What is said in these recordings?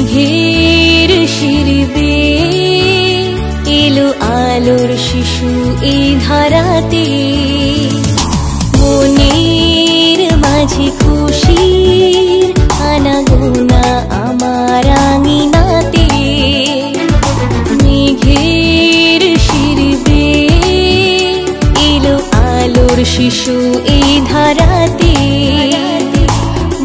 মেঘের শিরবে এলো আলোর শিশু এই ধারাতে, মনের মাঝে খুশির আনাগোনা আমার আঙিনাতে। মেঘের শিরবে এলো আলোর শিশু এই ধারাতে,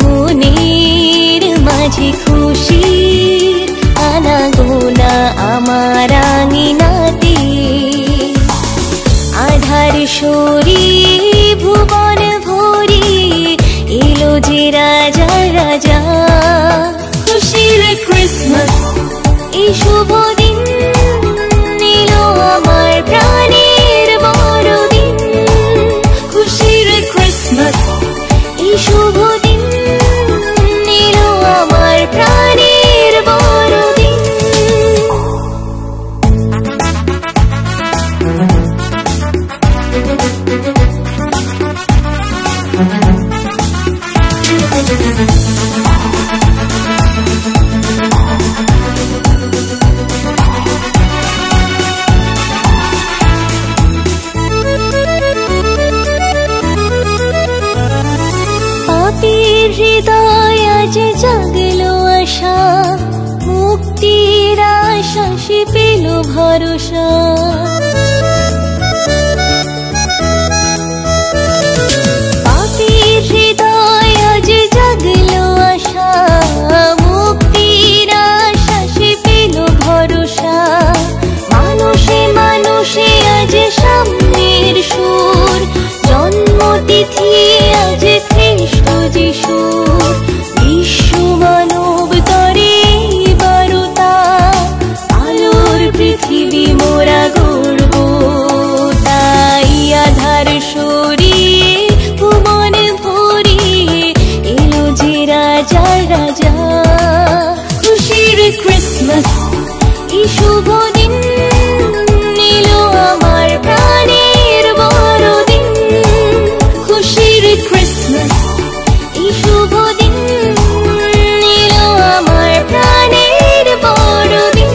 মনের মাঝে খুশির আনাগোনা আমার আঙিনাতে। আধার সরিয়ে ভুবন ভরিয়ে এলো যে রাজা রাজা, খুশির ক্রিসমাস এই শুভ দিন এলো আমার প্রাণের বড়দিন। খুশির ক্রিসমাস এই শুভ দিন এলো আমার প্রাণের বড়দিন। পাপীর হৃদয় আজ জাগলো আশা, মুক্তির আশ্বাসে পেল ভরসা। পাপীর হৃদয় আজ জাগলো আশা, মুক্তির আশ্বাসে পেল ভরসা। মানুষে মানুষে আজ সামনের সুর, জন্মতিথি আজ খ্রিস্ট যিশুর। বিশ্ব মানব তরে বারতা, আলোর পৃথিবী মোরা গড়ব তাই। আধার সরিয়ে ভুবন ভরিয়ে এলো যে রাজা রাজা, খুশির ক্রিসমাস এই শুভ দিন এলো আমার প্রাণের বড়দিন। খুশির ক্রিসমাস এই শুভ দিন এলো আমার প্রাণের বড়দিন।